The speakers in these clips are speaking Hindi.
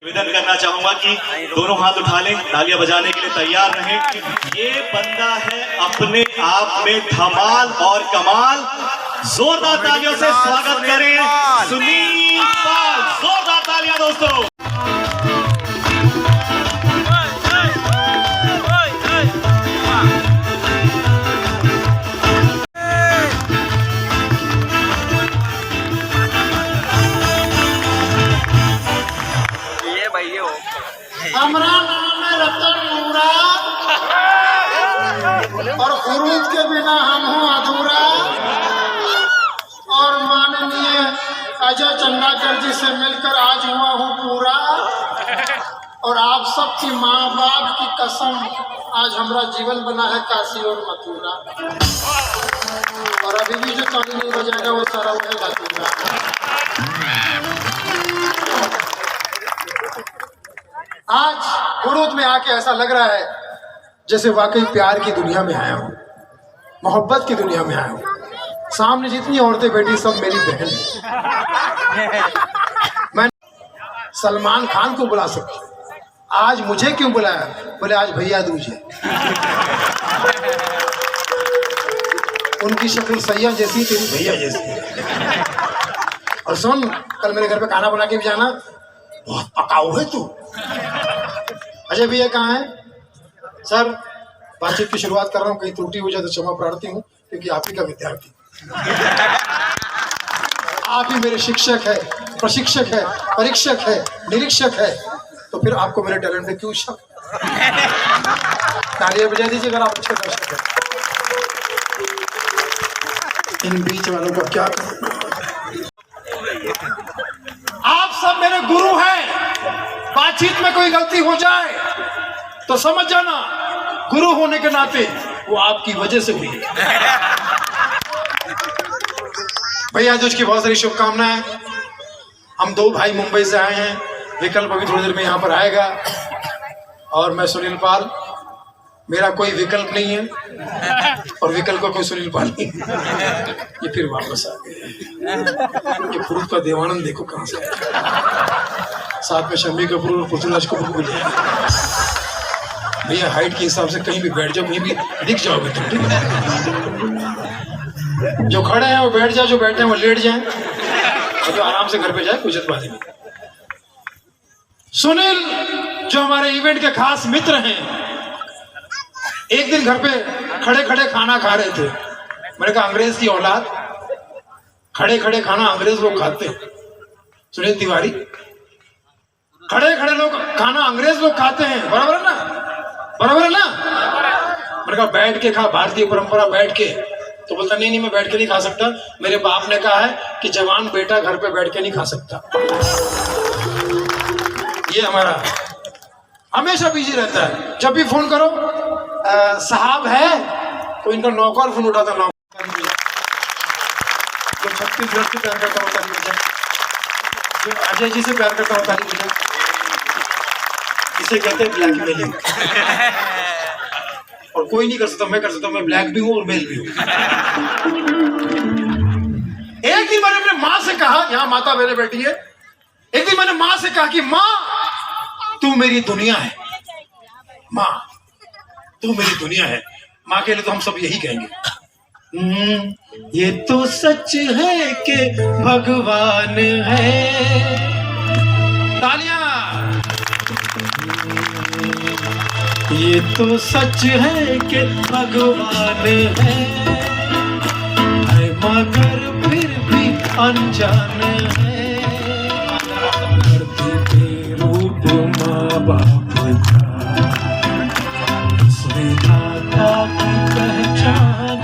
निवेदन करना चाहूंगा कि दोनों हाथ उठा लें, तालियां बजाने के लिए तैयार रहें। ये बंदा है अपने आप में धमाल और कमाल। जोरदार तालियों से स्वागत करें सुनील पाल। जोरदार तालियां दोस्तों। हमारा नाम है रतन नूरा और खुरूज के बिना हम हूँ अधूरा। और माननीय अजय चंद्राकर जी से मिलकर आज हुआ हूँ पूरा। और आप सबकी माँ बाप की कसम आज हमारा जीवन बना है काशी और मथुरा। और अभी भी जो ताली नहीं बजाएगा वो सारा उठेगा धतूरा। आज खुरूज में आके ऐसा लग रहा है जैसे वाकई प्यार की दुनिया में आया हूँ, मोहब्बत की दुनिया में आया हूँ। सामने जितनी औरतें बैठी सब मेरी बहन है। मैं सलमान खान को बुला सकता, आज मुझे क्यों बुलाया? बोले आज भैया दूज है। उनकी शक्ल सैया जैसी, तेरी भैया जैसी। और सुन, कल मेरे घर पे खाना बना के भी जाना। बहुत पकाऊ है तू। अजय भैया कहाँ है? सर बातचीत की शुरुआत कर रहा हूँ, कहीं त्रुटि हो जाए तो क्षमा प्रार्थी हूँ, क्योंकि आप ही का विद्यार्थी। आप ही मेरे शिक्षक है, प्रशिक्षक है, परीक्षक है, निरीक्षक है, तो फिर आपको मेरे टैलेंट में क्यों शक? तालियां बजा दीजिए अगर आप अच्छे दर्शक हैं। इन बीच वालों का क्या करूं? आप सब मेरे गुरु हैं। बातचीत में कोई गलती हो जाए तो समझ जाना गुरु होने के नाते वो आपकी वजह से हुई है। भैया दूज की बहुत सारी शुभकामनाएं। हम दो भाई मुंबई से आए हैं, विकल्प अभी थोड़ी देर में यहाँ पर आएगा। और मैं सुनील पाल, मेरा कोई विकल्प नहीं है और विकल्प का कोई सुनील पाल नहीं। ये फिर वापस आ गए। ये खुरूज का देवानंद देखो कहाँ से आया। साथ में शम्मी कपूर और पृथ्वीराज कपूर को मिले। भैया हाइट के हिसाब से कहीं भी बैठ जाओ, कहीं भी दिख जाओगे तुम, ठीक है? जो खड़े हैं वो बैठ जाए, जो बैठे हैं वो लेट जाए, और जो आराम से घर पे जाए कोई जल्दबाजी नहीं। सुनील जो हमारे इवेंट के खास मित्र हैं, एक दिन घर पे खड़े खड़े खाना खा रहे थे। मैंने कहा अंग्रेज की औलाद, खड़े खड़े खाना अंग्रेज लोग खाते हैं। सुनील तिवारी, खड़े खड़े लोग खाना अंग्रेज लोग खाते हैं, बराबर है ना? बराबर है ना? मैंने कहा बैठ के खा, भारतीय परंपरा बैठ के। तो बोलता नहीं मैं बैठ के नहीं खा सकता, मेरे बाप ने कहा है कि जवान बेटा घर पे बैठ के नहीं खा सकता। ये हमारा हमेशा बिजी रहता है। जब भी फोन करो साहब है, तो इनका नौकर फोन उठाता। नौकर जो छत्तीसगढ़ से प्यार करता होता नहीं, जो अजय जी से प्यार करता होता नहीं, इसे कहते हैं ब्लैकमेलिंग। और कोई नहीं कर सकता, मैं कर सकता हूँ। मैं ब्लैक भी हूँ और मेल भी हूँ। एक दिन मैंने अपने माँ से कहा, यहाँ माता मेरे बैठी है, एक दिन मैंने माँ से कहा कि माँ तू मेरी दुनिया है, माँ तू मेरी दुनिया है। माँ के लिए तो हम सब यही कहेंगे, ये तो सच है कि भगवान है। तालियां। ये तो सच है कि भगवान है, मगर फिर भी अनजान है। धरती पे रूप माँ बाप का, विधाता की पहचान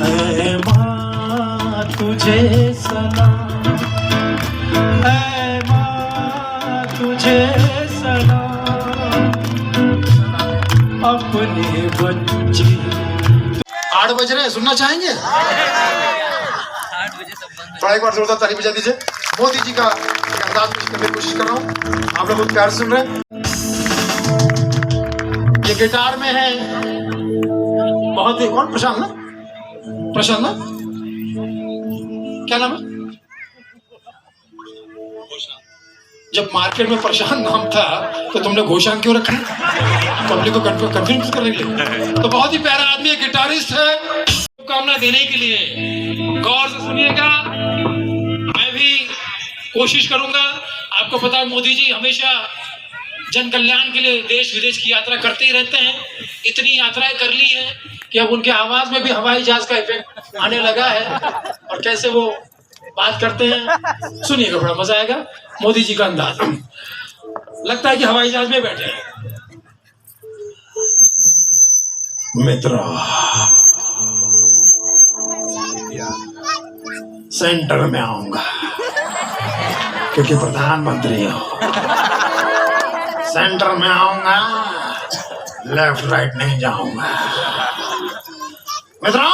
है। माँ तुझे सलाम, ऐ माँ तुझे सलाम, अपने बच्चे। 8 बज रहे हैं, सुनना चाहेंगे? थोड़ा एक बार जोरदार ताली बजा दीजिए। मोदी जी का अंदाज पेश करने की कोशिश कर रहा हूँ, आप लोग बहुत प्यार से सुन रहे हैं। ये गिटार में है बहुत ही, कौन? प्रशांत ना? प्रशांत ना? क्या नाम है? जब मार्केट में प्रशांत नाम था तो तुमने घोषांग क्यों रखा? पब्लिक को कंफ्यूज करने के लिए। तो बहुत ही प्यारा आदमी है, गिटारिस्ट है। शुभकामना देने के लिए गौर से सुनिएगा। मैं भी कोशिश करूंगा। आपको पता है मोदी जी हमेशा जन कल्याण के लिए देश विदेश की यात्रा करते ही रहते हैं। इतनी यात्राएं कर ली हैं कि अब उनके आवाज में भी हवाई जहाज का इफेक्ट आने लगा है। और कैसे वो बात करते हैं सुनिएगा, बड़ा मजा आएगा। मोदी जी का अंदाज लगता है कि हवाई जहाज में बैठे हैं। मित्रों, सेंटर में आऊंगा क्योंकि प्रधानमंत्री हो। सेंटर में आऊंगा, लेफ्ट राइट नहीं जाऊंगा। मित्रों,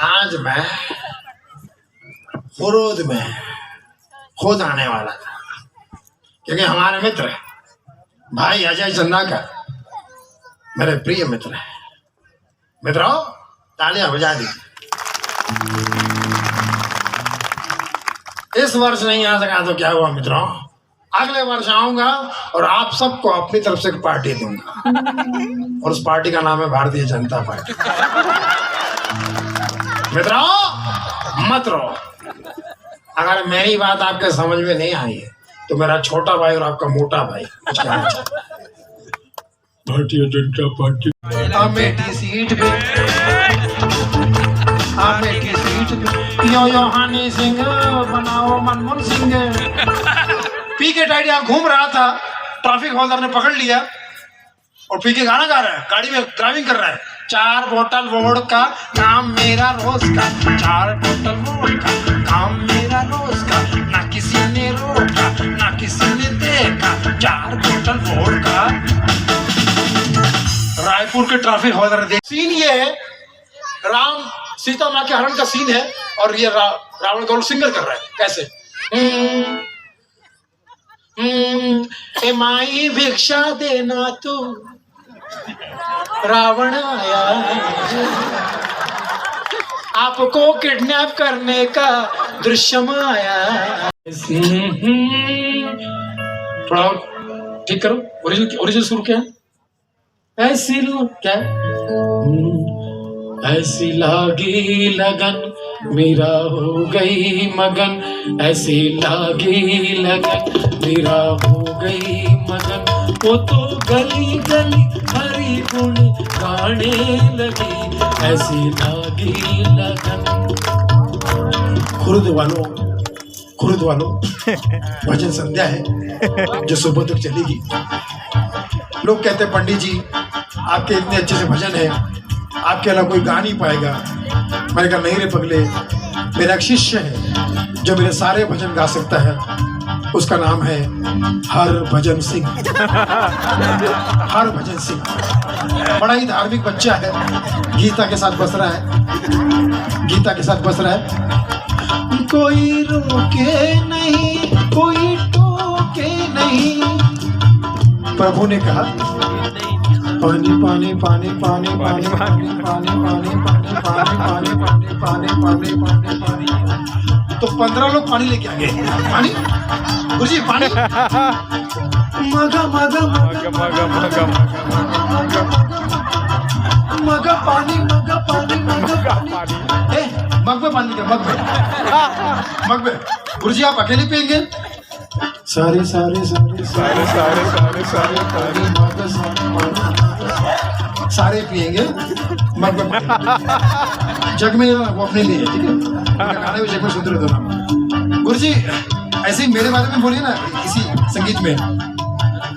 आज मैं खुरूद में खुद आने वाला था क्योंकि हमारे मित्र भाई अजय चंदाकर मेरे प्रिय मित्र हैं। मित्रों, तालियां बजा दीजिए। इस वर्ष नहीं आ सका तो क्या हुआ मित्रों, अगले वर्ष आऊंगा और आप सबको अपनी तरफ से एक पार्टी दूंगा और उस पार्टी का नाम है भारतीय जनता पार्टी। मित्रों, मत रो। अगर मेरी बात आपके समझ में नहीं आई है तो मेरा छोटा भाई और आपका मोटा भाई भारतीय जनता पार्टी अमेठी सीट पे, अमेठी सीट पे यो हनी सिंह बनाओ मनमोहन सिंह। पी के टाइड यहाँ घूम रहा था, ट्रैफिक होल्डर ने पकड़ लिया और पी के गाना गा रहा है, गाड़ी में ड्राइविंग कर रहा है। 4 बोतल वोडका काम मेरा रोज का, 4 बोतल वोडका काम मेरा रोज का, ना किसी ने रोका ना किसी ने देखा, 4 बोतल वोडका। रायपुर के ट्रैफिक होल्डर ने सीन ये है, राम सीता माँ के हरण का सीन है और ये रावण गौर सिंगर कर रहा है। कैसे? ए माई भिक्षा देना तू, रावण आया आपको किडनैप करने का दृश्य आया। थोड़ा ठीक करो, ओरिजिनल सुर क्या है? ऐसी क्या ऐसी लागी लगन मेरा हो गई मगन, ऐसी लागी लगन मेरा हो गई मगन, वो तो गली गली हरी गुण गाने लगी, ऐसी लागी लगन। खुर्द वालों भजन संध्या है जो सुबह तक चलेगी। लोग कहते हैं पंडित जी आपके इतने अच्छे से भजन है, आपके अलावा कोई गा नहीं पाएगा। मैंने कहा नहीं रे पगले, मेरा एक शिष्य है जो मेरे सारे भजन गा सकता है, उसका नाम है हरभजन सिंह। हरभजन सिंह बड़ा ही धार्मिक बच्चा है, गीता के साथ बस रहा है, गीता के साथ बस रहा है। कोई रोके नहीं कोई टोके नहीं, प्रभु ने कहा पानी पानी पानी पानी पानी पानी पानी पानी पानी पानी पानी पानी पानी पानी पानी। तो 15 लोग पानी लेके आ गए। पानी गुरुजी पानी मगा मगा मगा मगा मगा मगा पानी मगा पानी मगा पानी। मग में पानी मग में मग में। गुरुजी आप अकेले पियेंगे? सारे सारे सारे सारे सारे सारे सारे सारे पियेंगे मग में। जग में वो अपने लिए, ठीक है? खाने में जग में सुंदर होना। गुरुजी ऐसे ही मेरे बारे में बोलिए ना किसी संगीत में,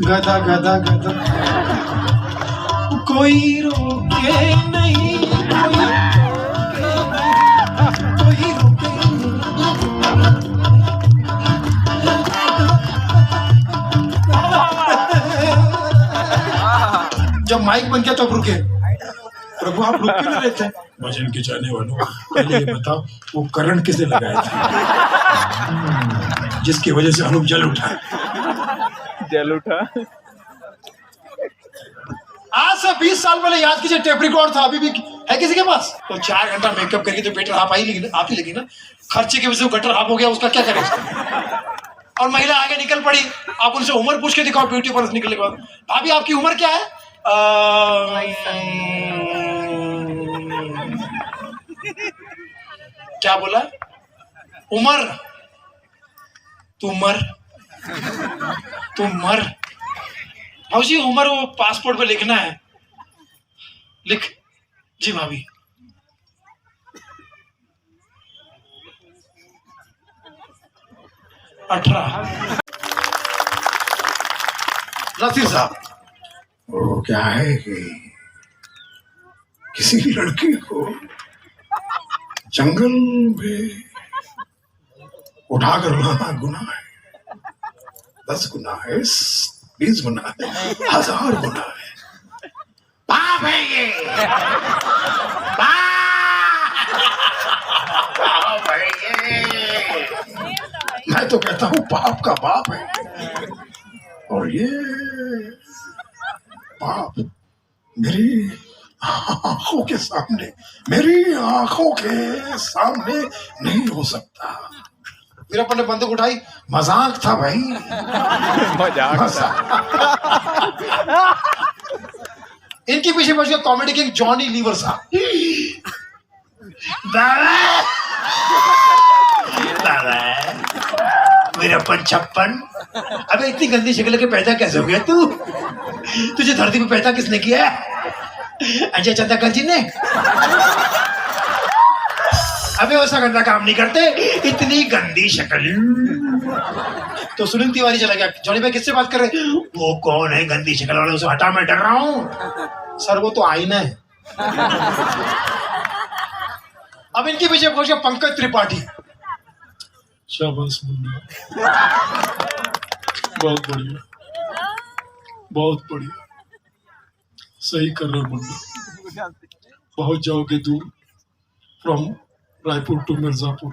गधा गधा गधा कोई रोके नहीं कोई रोके जब माइक बन गया तब रुके। प्रभु आप रुक क्यों नहीं रहते? भजन के जाने वालों पहले ये बताओ वो करंट किसे लगाया था जिसकी वजह से अनूप जल उठा? आज से 20 साल पहले याद कीजिए टेप रिकॉर्ड था, अभी भी है किसी के पास? तो 4 घंटा मेकअप करके तो बेटर आप ही लगी ना, खर्चे की वजह से गटर आप हो गया, उसका क्या करें? और महिला आगे निकल पड़ी। आप उनसे उम्र पूछ के दिखाओ ब्यूटी पार्लर निकलने के बाद। भाभी आपकी उम्र क्या है? क्या बोला? उम्र? तू मर। भाजी उम्र वो पासपोर्ट पे लिखना है। लिख। जी भाभी। नसीर साहब, वो क्या है कि किसी लड़की को जंगल में उठाकर लाना गुनाह है, 10 गुना है, 20 गुना है, 1000 गुना है, पाप है ये, पाप है ये। मैं तो कहता हूँ पाप का बाप है। और ये पाप मेरी आंखों के सामने नहीं हो सकता। वीरप्पन ने बंदूक उठाई। मजाक था भाई, मजाक। इनके पीछे पहुंच गया कॉमेडी किंग जॉनी लीवर साहब। वीरप्पन 56। अबे इतनी गंदी शक्ल के पैदा कैसे हो गया तू? तुझे धरती पे पैदा किसने किया? अजय चंदाकर जी ने। अबे वैसा गंदा काम नहीं करते, इतनी गंदी शक्ल। तो सुनील तिवारी चला गया। जॉनी भाई किससे बात कर रहे? वो कौन है गंदी शक्ल वाले? उसे हटा, मैं डर रहा हूँ। सर वो तो आईना है। अब इनके पीछे पहुंच गया पंकज त्रिपाठी। शाबाश मुन्ना, बहुत बढ़िया, बहुत बढ़िया, सही कर रहा मुन्ना। बहुत जाओगे दूर, फ्रॉम रायपुर टू मिर्जापुर।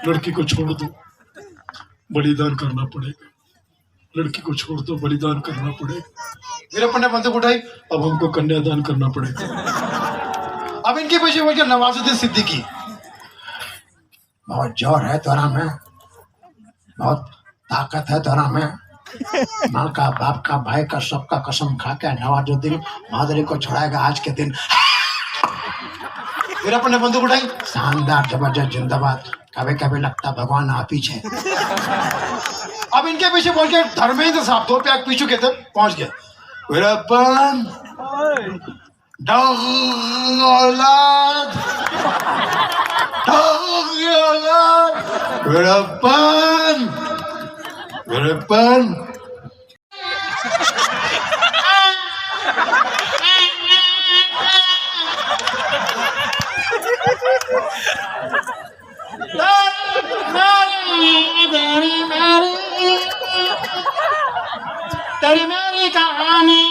लड़की को छोड़ दो, बलिदान करना पड़ेगा। लड़की को छोड़ दो, बलिदान करना पड़ेगा। वीरप्पन ने बंदूक उठाई। अब हमको कन्यादान करना पड़ेगा। अब इनके पीछे पहुंच गया नवाजुद्दीन सिद्दीकी। बहुत जोर है तोरा में, बहुत ताकत है तोरा में। माँ का, बाप का, भाई का, सबका कसम खा के नवाजुद्दीन मादरी को छुड़ाएगा आज के दिन। वीरप्पन ने बंदूक उठाई। शानदार, जबरदस्त, जिंदाबाद। कभी कभी लगता भगवान आप पीछे। अब इनके पीछे पहुंच गए धर्मेंद्र साहब। 2 पैक पीछू के तक पहुंच गए। वीरप्पन औलाद, वीरप्पन, वीरप्पन। तेरी मेरी कहानी।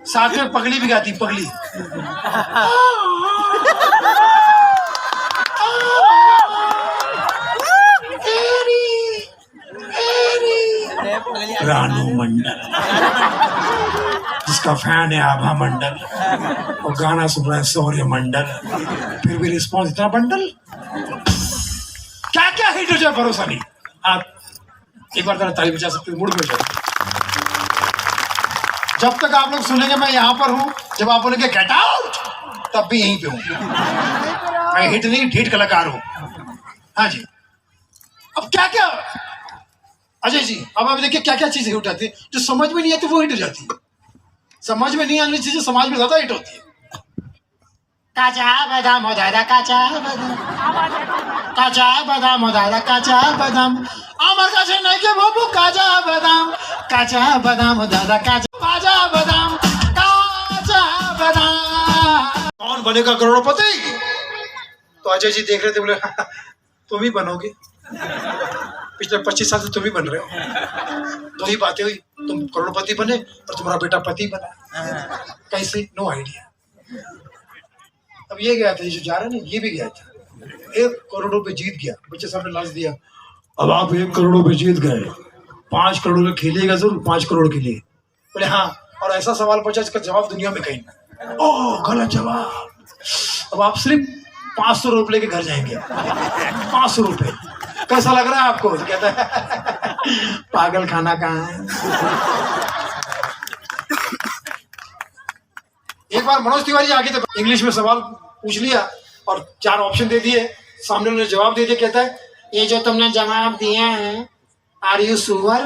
साथ में पगली भी गाती, पगली। रानू मंडल, जिसका फैन है आभा मंडल, और गाना सुन रहा है सौर्य मंडल, फिर भी रिस्पॉन्स इतना बंडल। क्या क्या हिट हो जाए भरोसा नहीं। आप एक बार ताली बजा सकते हो, मूड में जाओ। जब तक आप लोग सुनेंगे मैं यहाँ पर हूँ, जब आप बोलेंगे गेट आउट, तब भी यहीं पे हूँ। मैं हिट नहीं, हिट कलाकार हूँ। हाँ जी। अब क्या क्या अजय जी, अब आप देखिए क्या क्या चीजें हिट आती है। जो समझ में नहीं आती वो हिट हो जाती है। समझ में नहीं आने चीजें समाज में ज्यादा हिट होती है। काचा बादाम हो दादा, काचा बादाम, काचा बादाम हो दादा, काचा बादाम, আমার কাছে নাই কে বাবু কাঁচা বাদাম, কাঁচা বাদাম हो दादा, काचा बादाम, काचा बादाम। कौन बनेगा करोड़पति? तो अजय जी देख रहे थे, बोले तुम ही बनोगे। पिछले 25 साल से तुम ही बन रहे हो। 2 ही बातें हुई, तुम करोड़पति बने और तुम्हारा बेटा पति बना। कैसे? No idea. अब ये गया था, ये जो जा रहा है ना, ये भी गया था, 1 करोड़ रुपए जीत गया, बच्चे सामने लाच दिया। अब आप 1 करोड़ रुपए जीत गए, 5 करोड़ में खेलिएगा जरूर, 5 करोड़ के लिए। बोले हाँ, और ऐसा सवाल पूछा इसका जवाब दुनिया में कहीं ना। ओह, गलत जवाब। अब आप सिर्फ 500 रुपए लेके घर जाएंगे। 500 रुपए। कैसा लग रहा है आपको? तो कहता है पागल खाना कहाँ है। एक बार मनोज तिवारी आगे तो इंग्लिश में सवाल पूछ लिया और 4 ऑप्शन दे दिए, सामने उन्होंने जवाब दे दिया। कहता है ये जो तुमने जवाब दिया है, आर यू सुअर,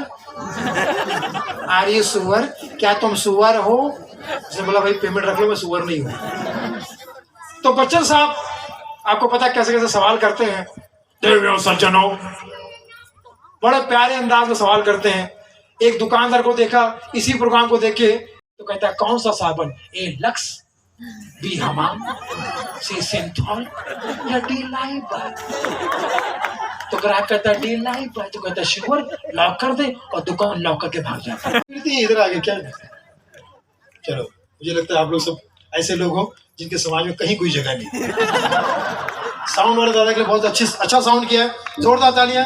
आर यू सुअर, क्या तुम सुअर हो? जैसे बोला भाई पेमेंट रख लो, मैं सुअर नहीं हूँ। तो बच्चन साहब आपको पता है कैसे कैसे सवाल करते हैं, देवियों सज्जनों, बड़े प्यारे अंदाज में सवाल करते हैं। एक दुकानदार को देखा इसी प्रोग्राम को देखे तो कहता है कौन सा साबुन, ए लक्स, बी हमाम, सी सिंथॉल या डी लाइफ? तो ग्राहक कहता है डी लाइफ, तो कहता है श्योर, लॉक कर दे, और दुकान लॉक करके भाग जाता है। इधर आगे क्या? चलो, मुझे लगता है आप लोग सब ऐसे लोग हो जिनके समाज में कहीं कोई जगह नहीं। साउंड वाले दादा के लिए बहुत अच्छा साउंड किया है, जोरदार तालियां।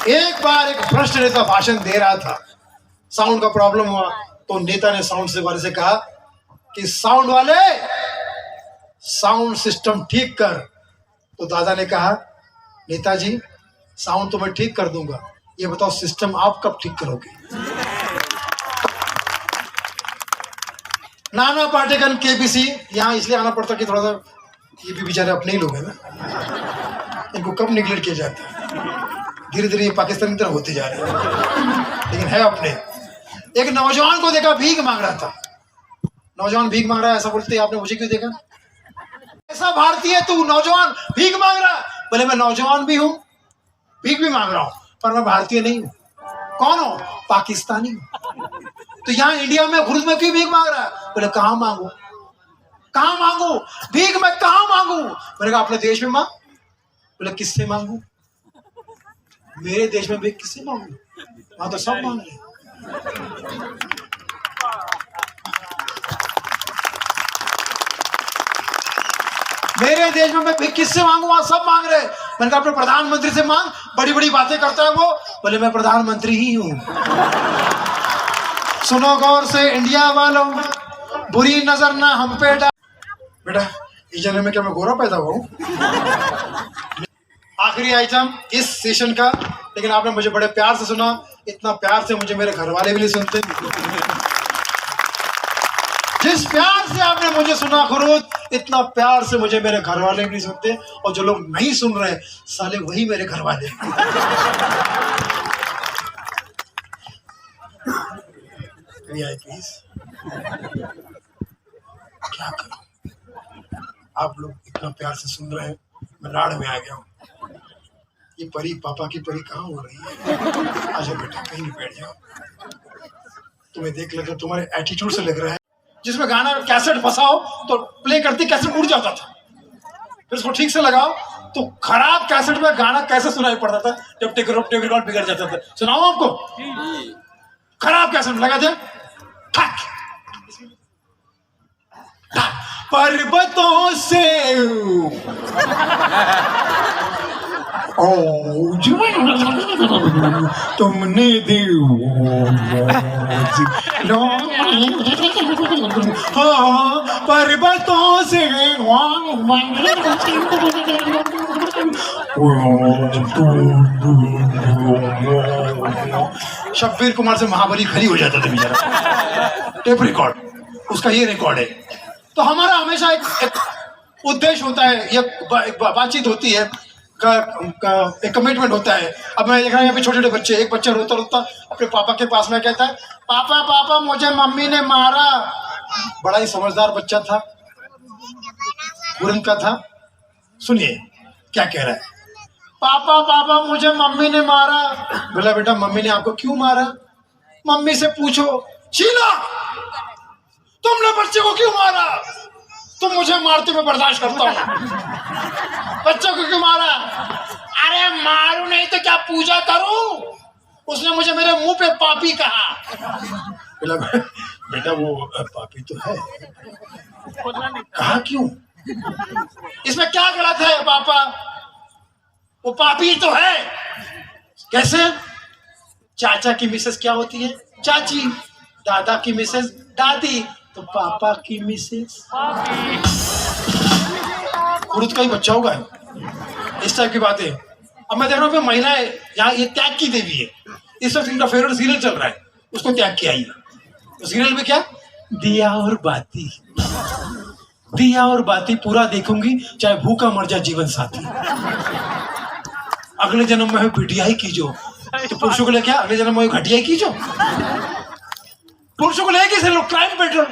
एक बार एक भ्रष्ट नेता भाषण दे रहा था, साउंड का प्रॉब्लम हुआ, तो नेता ने साउंड से वाले से कहा कि साउंड वाले, साउंड सिस्टम ठीक कर। तो दादा ने कहा नेताजी साउंड तो मैं ठीक कर दूंगा, ये बताओ सिस्टम आप कब ठीक करोगे? नाना पाटेकर केबीसी यहाँ इसलिए आना पड़ता कि थोड़ा सा ये भी बेचारे अपने ही लोग हैं ना, इनको कब निगलेक्ट किया जाता है। धीरे धीरे ये पाकिस्तान की तरह होते जा रहे हैं, लेकिन है अपने। एक नौजवान को देखा भीख मांग रहा था, नौजवान भीख मांग रहा है, ऐसा बोलते आपने मुझे क्यों देखा? ऐसा भारतीय तू नौजवान भीख मांग रहा? बोले मैं नौजवान भी हूँ, भीख भी मांग रहा हूँ, पर मैं भारतीय नहीं हूँ। कौन हो? पाकिस्तानी हूँ। तो यहाँ इंडिया में खुद में क्यों भीख मांग रहा है? बोले कहाँ मांगू, कहाँ मांगू भीख, मैं कहाँ मांगू? मैंने कहा अपने देश में मांग। बोले किससे मांगू? मेरे देश में भीख किससे मांगू? वहां तो सब मांग रहे। मेरे देश में मैं भीख किससे मांगू? वहां सब मांग रहे। मैंने कहा अपने प्रधानमंत्री से मांग, बड़ी बड़ी बातें करता है वो। बोले मैं प्रधानमंत्री ही हूं। सुनो गौर से इंडिया वालों, बुरी नजर ना हम पे डाल। बेटा इस जन्म में क्या मैं गोरा पैदा हुआ हूं? आखिरी आइटम इस सेशन का, लेकिन आपने मुझे बड़े प्यार से सुना, इतना प्यार से मुझे मेरे घर वाले भी नहीं सुनते। जिस प्यार से आपने मुझे सुना खुरूद, इतना प्यार से मुझे मेरे घर वाले भी नहीं सुनते, और जो लोग नहीं सुन रहे साले वही मेरे घर वाले। प्लीज क्या करूं, आप लोग इतना प्यार से सुन रहे हैं, मैं लाड़ में आ गया हूं। ये परी, पापा की परी कहाँ हो रही है? आजा बेटा कहीं नहीं बैठ जाओ, तुम्हें देख लगा तुम्हारे एटीट्यूड से लग रहा है। जिसमें गाना कैसेट फंसाओ तो प्ले करती कैसेट उड़ जाता था, फिर उसको ठीक से लगाओ तो खराब कैसेट में गाना कैसे सुनाई पड़ता था, जब टेप रिकॉर्ड बिगड़ जाता था। सुनाओ आपको, खराब कैसेट लगा दे, पर्वतों से तुमने पर्वतों से शब्बीर कुमार से महाबली खड़ी हो जाता था बेचारा। टेप रिकॉर्ड उसका ये रिकॉर्ड है। तो हमारा हमेशा एक उद्देश्य होता है, एक बातचीत होती है, एक कमिटमेंट होता है। अब मैं देख रहा हूँ यहाँ पे छोटे छोटे बच्चे, एक बच्चा रोता रोता अपने पापा के पास में कहता है पापा पापा मुझे मम्मी ने मारा। बड़ा ही समझदार बच्चा था, बुरन का था। सुनिए क्या कह रहा है, पापा पापा मुझे मम्मी ने मारा। बोला बेटा मम्मी ने आपको क्यों मारा? मम्मी से पूछो। शीला तुमने बच्चे को क्यों मारा? तुम मुझे मारते मैं बर्दाश्त करता हूँ, बच्चों को क्यों मारा? अरे मारू नहीं तो क्या पूजा करूं? उसने मुझे मेरे मुंह पे पापी कहा। बेटा वो पापी तो है। कहा क्यों? इसमें क्या गलत है पापा? वो पापी तो है। कैसे? चाचा की मिसेस क्या होती है? चाची। दादा की मिसेस दादी। तो पापा की मिसेस खुद का ही बच्चा होगा। इस टाइप की बातें। अब मैं देख रहा हूँ महिलाएं यहाँ, ये त्याग की देवी है, इस वक्त इनका फेवरेट सीरियल चल रहा है, उसको त्याग किया आई है। तो सीरियल में क्या, दिया और बाती, दिया और बाती पूरा देखूंगी चाहे भूखा मर जाए जीवन साथी, अगले जन्म में बिटिया ही कीजो। तो पुरुषों को लेके अगले जन्म में घटिया ही कीजो, पुरुषों को लेके लोग क्राइम पेट्रोल।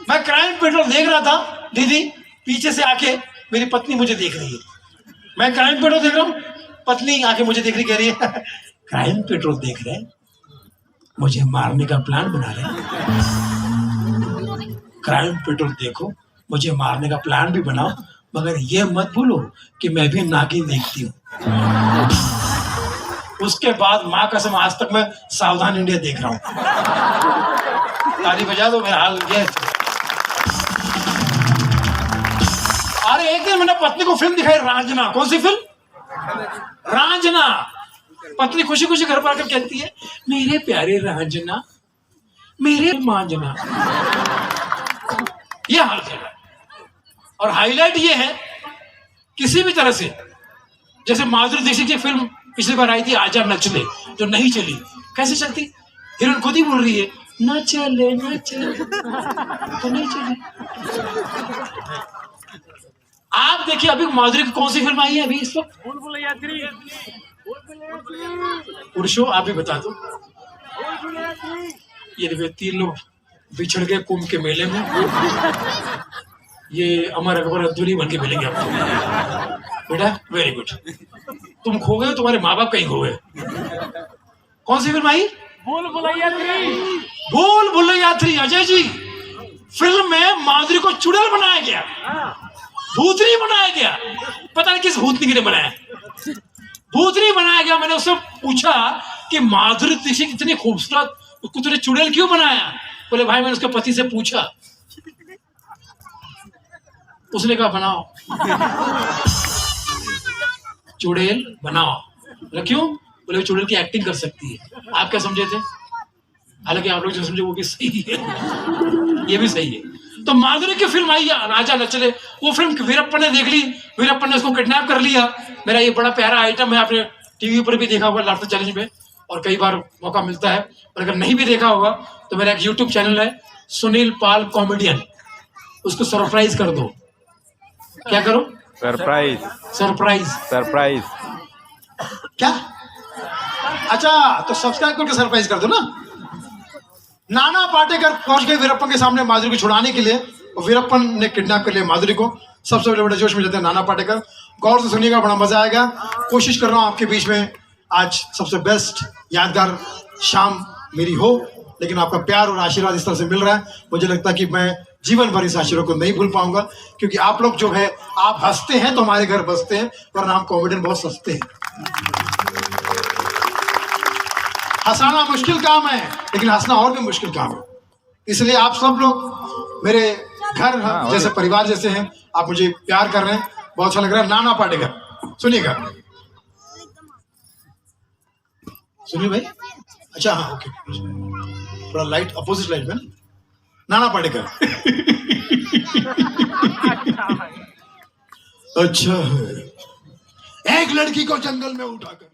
मैं क्राइम पेट्रोल देख रहा था, दीदी पीछे से आके मेरी पत्नी मुझे देख रही है, मैं क्राइम पेट्रोल देख रहा हूँ, पत्नी आके मुझे देख रही, कह रही है क्राइम पेट्रोल देख रहे हैं, मुझे मारने का प्लान बना रहे हैं। क्राइम पेट्रोल देखो, मुझे मारने का प्लान भी बनाओ, मगर ये मत भूलो कि मैं भी नागिन देखती हूँ। उसके बाद माँ कसम आज तक मैं सावधान इंडिया देख रहा हूँ। ताली बजा दो, मेरा हाल ये। अरे एक दिन मैंने पत्नी को फिल्म दिखाई, रांझना। कौन सी फिल्म? रांझना। पत्नी खुशी खुशी घर पर आकर कहती है, मेरे प्यारे रांझना, मेरे मांझना। ये हाल चल रहा है। और हाईलाइट ये है, किसी भी तरह से, जैसे माधुरी दीक्षित की फिल्म पिछली बार आई थी आजा नच ले, जो नहीं चली। कैसे चलती? हीरोइन खुद ही बोल रही है, न चले न चले, तो नहीं चली। आप देखिए अभी माधुरी की कौन सी फिल्म आई है अभी इस वक्त? पुरुषों आप भी बता दो। ये देखिए 3 लोग बिछड़ गए कुंभ के मेले में, ये अमर अकबर अब्दुल्ली बन के मिलेंगे आपको। बेटा वेरी गुड, तुम खो गए, तुम्हारे माँ बाप कहीं खो गए। कौन सी फिल्म आई? भूल भुलैया 3। अजय जी, फिल्म में माधुरी को चुड़ैल बनाया गया, भूतनी बनाया गया। पता नहीं किस भूतनी के लिए बनाया, भूतनी बनाया गया। मैंने उससे पूछा कि माधुरी दीक्षित इतनी खूबसूरत, उसको तूने चुड़ैल क्यों बनाया? बोले भाई मैंने उसके पति से पूछा, उसने कहा बनाओ चुड़ैल बनाओ। बोले क्यों? बोले चुड़ैल की एक्टिंग कर सकती है। आप क्या समझे थे? हालांकि आप लोग जो समझे वो भी सही है, ये भी सही है। तो माधुरी की फिल्म आई राजा न चले, वो फिल्म वीरप्पन ने देख ली, वीरप्पन ने उसको किडनैप कर लिया। मेरा ये बड़ा प्यारा आइटम है, आपने टीवी पर भी देखा होगा लाफ्टर चैलेंज में, और कई बार मौका मिलता है। और अगर नहीं भी देखा होगा तो मेरा एक यूट्यूब चैनल है सुनील पाल कॉमेडियन, उसको सरप्राइज कर दो। क्या करो? Surprise surprise surprise. क्या? अच्छा तो सब्सक्राइब करके सरप्राइज कर दो ना। नाना पाटेकर पहुंच गए वीरप्पन के सामने माधुरी को छुड़ाने के लिए, और वीरप्पन ने किडनैप कर लिया माधुरी को। सबसे बड़े जोश में जाते हैं नाना पाटेकर। गौर से सुनिएगा, बड़ा मजा आएगा। कोशिश कर रहा हूं आपके बीच में आज सबसे बेस्ट यादगार शाम मेरी हो, लेकिन आपका प्यार और आशीर्वाद इस तरह से मिल रहा है, मुझे लगता है कि मैं जीवन भर इस आशीर्वाद को नहीं भूल पाऊंगा। क्योंकि आप लोग जो है, आप हंसते हैं तो हमारे घर बसते हैं, वरना हम कॉमेडियन बहुत सस्ते हैं। हंसाना मुश्किल काम है, लेकिन हंसना और भी मुश्किल काम है। इसलिए आप सब लोग मेरे घर जैसे परिवार जैसे हैं, आप मुझे प्यार कर रहे हैं, बहुत अच्छा लग रहा है। नाना पाटेकर सुनिएगा, सुनिए भाई। अच्छा हाँ ओके, थोड़ा लाइट अपोजिट लाइट में ना। नाना पाटेकर अच्छा है, एक लड़की को जंगल में उठाकर